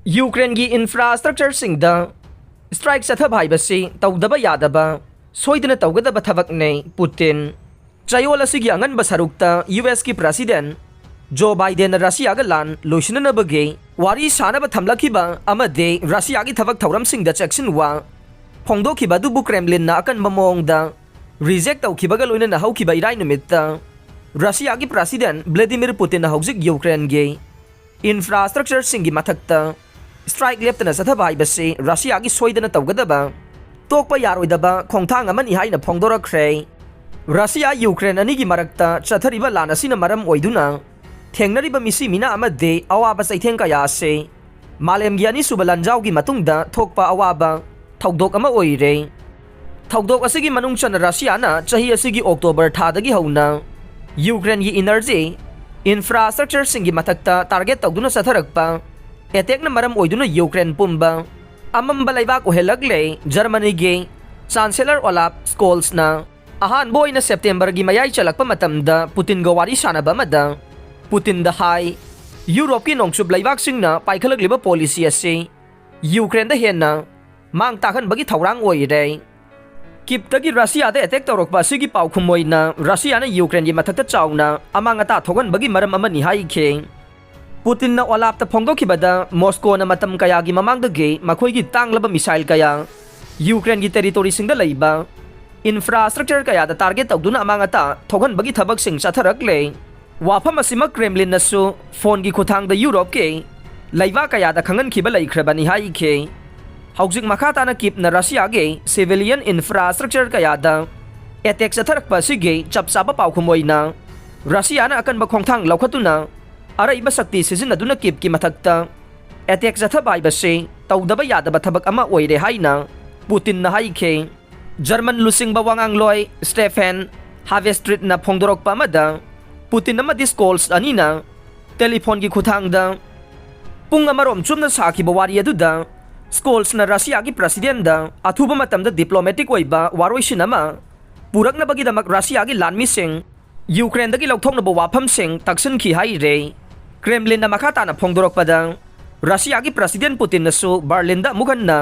Ukraine की infrastructure strike चथब हाइबसी तौदब यादबा सोइदना तौगदब थबकने Putin चयोल असिगी अंगनब सरुक्ता US की president Joe Biden Russia लान लोइसननबगे वारी सानब थमलखिबा अमदे रशिया की थबक थौरमसिंगदा चेक्सिनवा फोंदोखिबा दुबु क्रेमलिन अकनब मोंगदा रिजेक्ट तौखिबगा लोइनना हौखिबा इराइ नुमित्ता रशिया की प्रेसिडेंट व्लादिमीर पुतिन हौजिक यूक्रेन गे infrastructure सिंगी मथक्ता strike लेप्तना चथबा हाइबसे Russia की सोइदना तौगदबा तोकपा यारोइदबा खोंथांग अमनि हाइना फोंदोरख्रे Russia Ukraine अनिगी मरक्ता चथरिबा लान असिना मरम ओइदुना थेंगनरिबा मिसी मिना अमदे अवाबा चैथेंग कयासे मालेमगी अनिसुबा लंजावगी मतुंगदा थोकपा अवाबा थौदोक अमा ओइरे थौदोक असिगी मनुंग चन रशियाना चही असिगी अक्टोबर थादगी हौना यूक्रेन की इनर्जी इंफ्रास्ट्रक्चर सिंगी मथक्ता टारगेट तौदुना चथरकपा एटेकना मरम ओइदुना यूक्रेन पुंबा अमंबा लैबाक ओहेलगले जर्मनी के चांसेलर ओलाफ स्कोल्सना अहानबो ओइना सेप्टेम्बर की मयाई चलकपा मतमदा पुतिन गा वारी सानबा अमदा पुतिन द हाई यूरोप की नोंगचुब लैबाकसिंगना पाइखलगलिबा पॉलिसी असे यूक्रेन द हेना मांग ताखनबगी थौरांग ओइरे किप्तगी रशिया द अटैक तौरकपा असिगी पाउखुम ओइना रशियाना यूक्रेन की मथक्ता चाउना अमांग अता थोगनबगी मरम अमनि हाइखे पुतिन ओलाफ ता फोंदोखिबदा मॉस्को मतम कया की ममांगदगे मखोइगी तांगलबा मिसाइल कया यूक्रेन की टेरिटोरी सिंगदा लैबा इंफ्रास्ट्रक्चर कया दा टारगेट तौदुना अमांगता थोगनबगी थबक सिंग चथरकले वाफम असिमा क्रेमलिन नसु फोन की खुथांग दा यूरोप के लैबा कया दा खंगनखिबा लैख्रबनि हाइखे हौजिक मखाताना किपना रशिया के सिविलियन इंफ्रास्ट्रक्चर कया दा एटेक चथरकपा सिगे चपचाबा पाउखुमोइना रशियाना अकनबा खोंथांग लौखतुना अरैबा शक्ति सिजिन्नदुना किप की मथक्ता एटेक चथब हाइबसे तौदबा यादबा थबक अमा ओइरे हाइना पुतिन हाइखे जर्मन लुसिंगबा वांगांगलोय स्टेफेन हावेस्ट्रिटना फोंदोरकपा अमदा पुतिन अमदि स्कोल्स अनिना टेलीफोन की खुथांगदा पुंग अमरोम चुमना साखिबा वारी अदुदा स्कोल्सना रशिया की प्रेसिडेंटदा अथुबा मतमदा डिप्लोमेटिक ओइबा वारोइसिन अमा पुरकनबगीदमक रशिया की लानमिसिंग यूक्रेन दगी लौथोकनबा वाफमसिंग तक्सनखि हाइरे क्रेमलिन मखाताना फोंदोरकपदा रशिया की प्रेसिडेंट पुतिनसु बर्लिन अमुखन्ना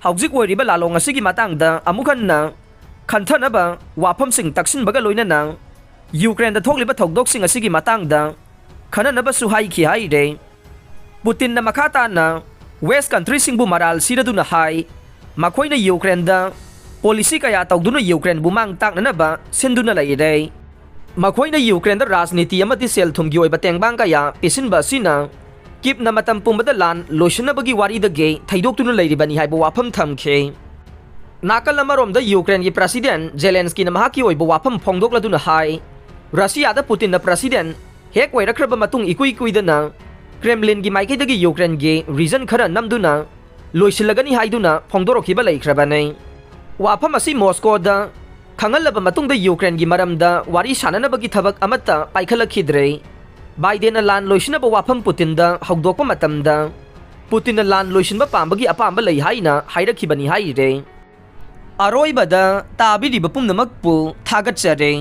हौजिक ओइरिबा लालोंग असिगी मातांगदा अमुखन्ना खंथनबा वाफमसिंग तक्सिनबगा लोइनना यूक्रेन दा थोकलिबा थौदोकसिंग असिगी मातांगदा खननबसु हाइखि हाइरे पुतिन मखाताना वेस्ट कंट्री सिंगबु मराल सिरदुना हाइ मखोइना यूक्रेन दा पॉलिसी कया तौदुना यूक्रेन बु मांग ताकनबा सिंदुना लैरे मखोइना यूक्रेन दा राजनीति अमदि सेल थुमगी ओइबा तेंगबांग कया पिसिनबा सिना किपना मतम पुंबदा लान लोइसनबगी वारीदगे थैदोक्तुना लैरिबनि हाइबा वाफम थमखे नाकल अमरोमदा यूक्रेन की प्रेसिडेंट जेलेंस्की ना महाकी ओइबा वाफम फोंदोक्लदुना हाइ रशिया दा पुतिन ना प्रेसिडेंट हेक ओइरख्रबा मतुंग इकुइ कुइदना क्रेमलिन की माइकैदगी यूक्रेन के रीजन खरा नमदुना लोइसिलगनी हाइदुना फोंदोरखिबा लैख्रबने वाफम असि मॉस्कोदा खंगलबा मतुंगदा यूक्रेन की मरमदा वारी साननबगी थबक अमत्ता पाइखलखिद्रे बाइडेन लान लोइसिनबा वाफम पुतिनदा हौदोकपा मतमदा पुतिन लान लोइसिनबा पांबगी अपांबा लै हाइना हाइरखिबनि हाइरे अरोइबदा ताबिरिबा पुमनमकपु थागतचरे।